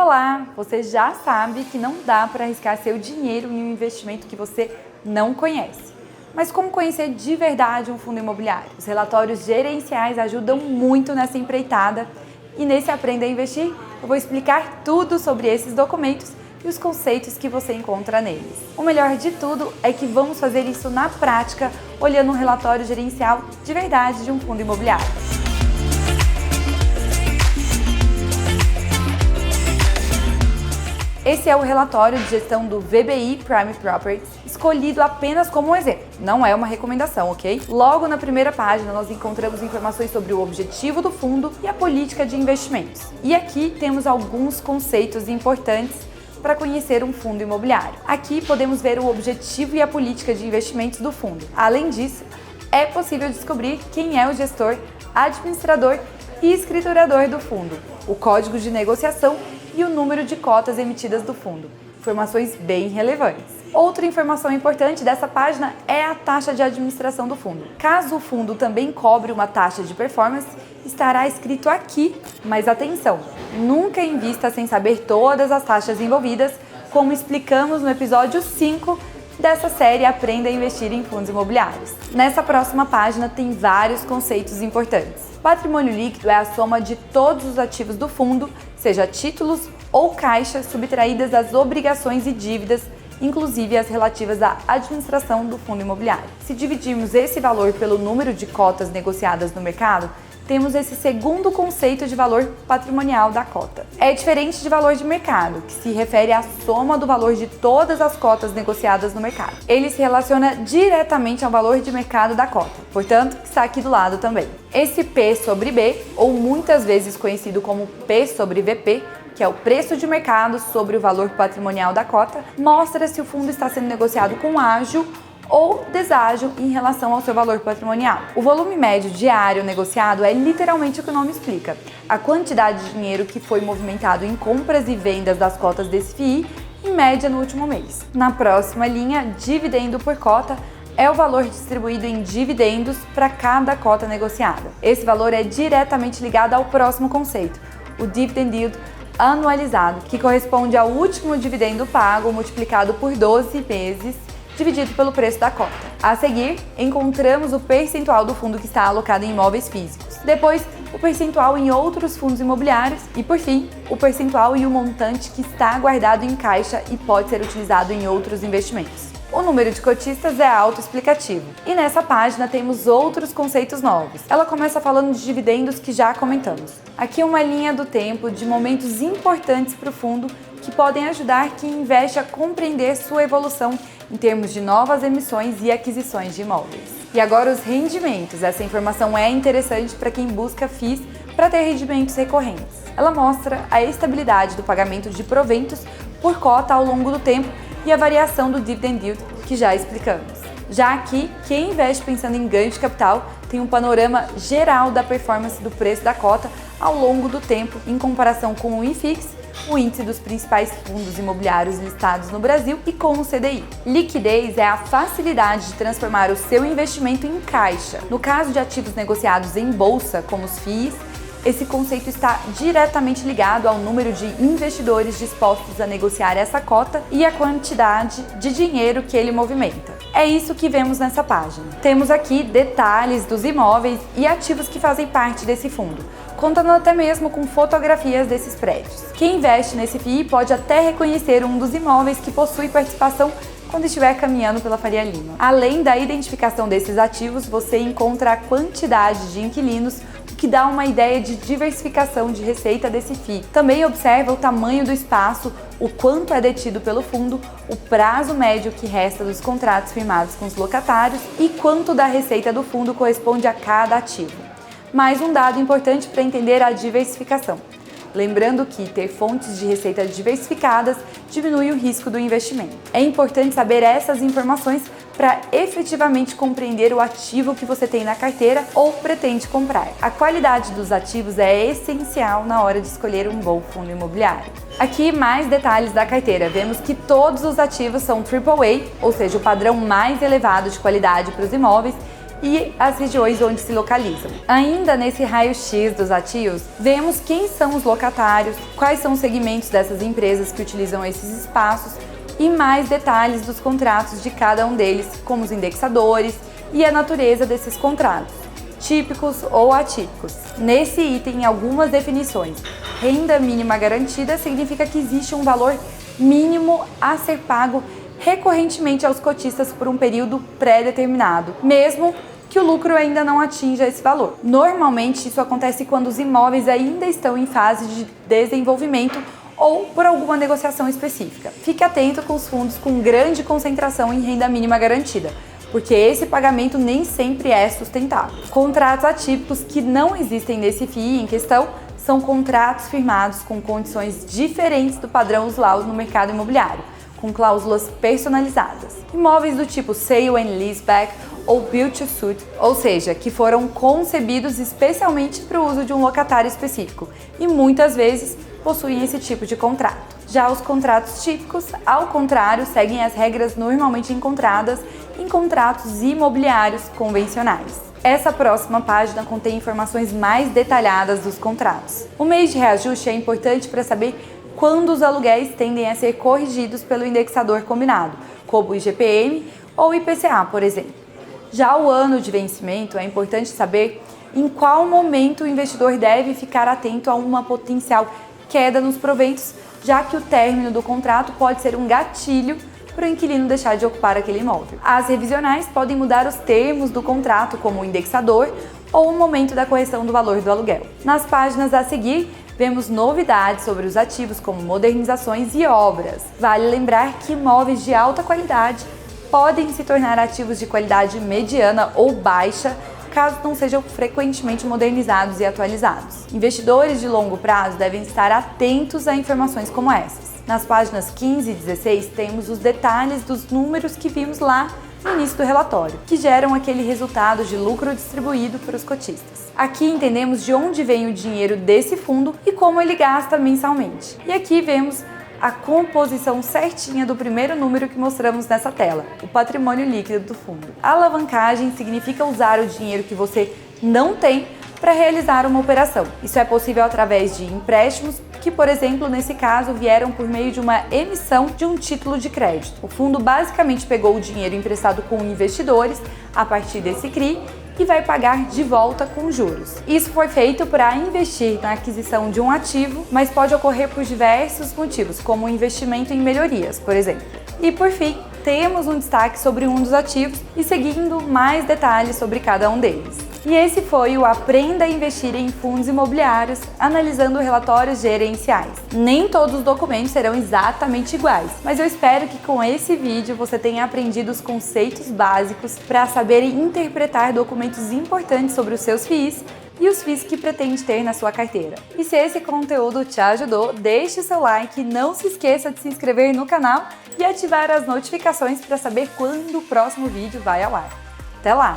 Olá! Você já sabe que não dá para arriscar seu dinheiro em um investimento que você não conhece. Mas como conhecer de verdade um fundo imobiliário? Os relatórios gerenciais ajudam muito nessa empreitada e nesse Aprenda a Investir eu vou explicar tudo sobre esses documentos e os conceitos que você encontra neles. O melhor de tudo é que vamos fazer isso na prática, olhando um relatório gerencial de verdade de um fundo imobiliário. Esse é o relatório de gestão do VBI Prime Properties, escolhido apenas como um exemplo, não é uma recomendação, ok? Logo na primeira página nós encontramos informações sobre o objetivo do fundo e a política de investimentos. E aqui temos alguns conceitos importantes para conhecer um fundo imobiliário. Aqui podemos ver o objetivo e a política de investimentos do fundo. Além disso, é possível descobrir quem é o gestor, administrador e escriturador do fundo, o código de negociação e o número de cotas emitidas do fundo. Informações bem relevantes. Outra informação importante dessa página é a taxa de administração do fundo. Caso o fundo também cobre uma taxa de performance, estará escrito aqui, mas atenção, nunca invista sem saber todas as taxas envolvidas, como explicamos no episódio 5 dessa série Aprenda a Investir em Fundos Imobiliários. Nessa próxima página tem vários conceitos importantes. Patrimônio líquido é a soma de todos os ativos do fundo, seja títulos ou caixas subtraídas das obrigações e dívidas, inclusive as relativas à administração do fundo imobiliário. Se dividirmos esse valor pelo número de cotas negociadas no mercado, temos esse segundo conceito de valor patrimonial da cota. É diferente de valor de mercado, que se refere à soma do valor de todas as cotas negociadas no mercado. Ele se relaciona diretamente ao valor de mercado da cota, portanto, está aqui do lado também. Esse P sobre B, ou muitas vezes conhecido como P sobre VP, que é o preço de mercado sobre o valor patrimonial da cota, mostra se o fundo está sendo negociado com ágio ou deságio em relação ao seu valor patrimonial. O volume médio diário negociado é literalmente o que o nome explica, a quantidade de dinheiro que foi movimentado em compras e vendas das cotas desse FII, em média no último mês. Na próxima linha, dividendo por cota, é o valor distribuído em dividendos para cada cota negociada. Esse valor é diretamente ligado ao próximo conceito, o dividend yield anualizado, que corresponde ao último dividendo pago multiplicado por 12 meses, dividido pelo preço da cota. A seguir, encontramos o percentual do fundo que está alocado em imóveis físicos. Depois, o percentual em outros fundos imobiliários e, por fim, o percentual e o montante que está guardado em caixa e pode ser utilizado em outros investimentos. O número de cotistas é autoexplicativo. E nessa página temos outros conceitos novos. Ela começa falando de dividendos que já comentamos. Aqui uma linha do tempo de momentos importantes para o fundo que podem ajudar quem investe a compreender sua evolução em termos de novas emissões e aquisições de imóveis. E agora os rendimentos. Essa informação é interessante para quem busca FIIs para ter rendimentos recorrentes. Ela mostra a estabilidade do pagamento de proventos por cota ao longo do tempo e a variação do dividend yield que já explicamos. Já aqui, quem investe pensando em ganho de capital tem um panorama geral da performance do preço da cota ao longo do tempo em comparação com o IFIX, o índice dos principais fundos imobiliários listados no Brasil, e com o CDI. Liquidez é a facilidade de transformar o seu investimento em caixa. No caso de ativos negociados em bolsa, como os FIIs, esse conceito está diretamente ligado ao número de investidores dispostos a negociar essa cota e a quantidade de dinheiro que ele movimenta. É isso que vemos nessa página. Temos aqui detalhes dos imóveis e ativos que fazem parte desse fundo, contando até mesmo com fotografias desses prédios. Quem investe nesse FII pode até reconhecer um dos imóveis que possui participação quando estiver caminhando pela Faria Lima. Além da identificação desses ativos, você encontra a quantidade de inquilinos, o que dá uma ideia de diversificação de receita desse FII. Também observa o tamanho do espaço, o quanto é detido pelo fundo, o prazo médio que resta dos contratos firmados com os locatários e quanto da receita do fundo corresponde a cada ativo. Mais um dado importante para entender a diversificação. Lembrando que ter fontes de receita diversificadas diminui o risco do investimento. É importante saber essas informações para efetivamente compreender o ativo que você tem na carteira ou pretende comprar. A qualidade dos ativos é essencial na hora de escolher um bom fundo imobiliário. Aqui mais detalhes da carteira. Vemos que todos os ativos são AAA, ou seja, o padrão mais elevado de qualidade para os imóveis, e as regiões onde se localizam. Ainda nesse raio-x dos ativos, vemos quem são os locatários, quais são os segmentos dessas empresas que utilizam esses espaços e mais detalhes dos contratos de cada um deles, como os indexadores e a natureza desses contratos, típicos ou atípicos. Nesse item, algumas definições. Renda mínima garantida significa que existe um valor mínimo a ser pago recorrentemente aos cotistas por um período pré-determinado, mesmo que o lucro ainda não atinja esse valor. Normalmente, isso acontece quando os imóveis ainda estão em fase de desenvolvimento ou por alguma negociação específica. Fique atento com os fundos com grande concentração em renda mínima garantida, porque esse pagamento nem sempre é sustentável. Contratos atípicos que não existem nesse FII em questão são contratos firmados com condições diferentes do padrão usual no mercado imobiliário, com cláusulas personalizadas. Imóveis do tipo Sale and Leaseback ou Build to Suit, ou seja, que foram concebidos especialmente para o uso de um locatário específico e muitas vezes possuem esse tipo de contrato. Já os contratos típicos, ao contrário, seguem as regras normalmente encontradas em contratos imobiliários convencionais. Essa próxima página contém informações mais detalhadas dos contratos. O mês de reajuste é importante para saber quando os aluguéis tendem a ser corrigidos pelo indexador combinado, como o IGPM ou IPCA, por exemplo. Já o ano de vencimento, é importante saber em qual momento o investidor deve ficar atento a uma potencial queda nos proventos, já que o término do contrato pode ser um gatilho para o inquilino deixar de ocupar aquele imóvel. As revisionais podem mudar os termos do contrato, como o indexador ou o momento da correção do valor do aluguel. Nas páginas a seguir, vemos novidades sobre os ativos, como modernizações e obras. Vale lembrar que imóveis de alta qualidade podem se tornar ativos de qualidade mediana ou baixa, caso não sejam frequentemente modernizados e atualizados. Investidores de longo prazo devem estar atentos a informações como essas. Nas páginas 15 e 16 temos os detalhes dos números que vimos lá no início do relatório, que geram aquele resultado de lucro distribuído para os cotistas. Aqui entendemos de onde vem o dinheiro desse fundo e como ele gasta mensalmente. E aqui vemos a composição certinha do primeiro número que mostramos nessa tela, o patrimônio líquido do fundo. Alavancagem significa usar o dinheiro que você não tem para realizar uma operação. Isso é possível através de empréstimos que, por exemplo, nesse caso, vieram por meio de uma emissão de um título de crédito. O fundo basicamente pegou o dinheiro emprestado com investidores a partir desse CRI e vai pagar de volta com juros. Isso foi feito para investir na aquisição de um ativo, mas pode ocorrer por diversos motivos, como o investimento em melhorias, por exemplo. E por fim, temos um destaque sobre um dos ativos e seguindo mais detalhes sobre cada um deles. E esse foi o Aprenda a Investir em Fundos Imobiliários, analisando relatórios gerenciais. Nem todos os documentos serão exatamente iguais, mas eu espero que com esse vídeo você tenha aprendido os conceitos básicos para saber interpretar documentos importantes sobre os seus FIIs e os FIIs que pretende ter na sua carteira. E se esse conteúdo te ajudou, deixe o seu like, não se esqueça de se inscrever no canal e ativar as notificações para saber quando o próximo vídeo vai ao ar. Até lá!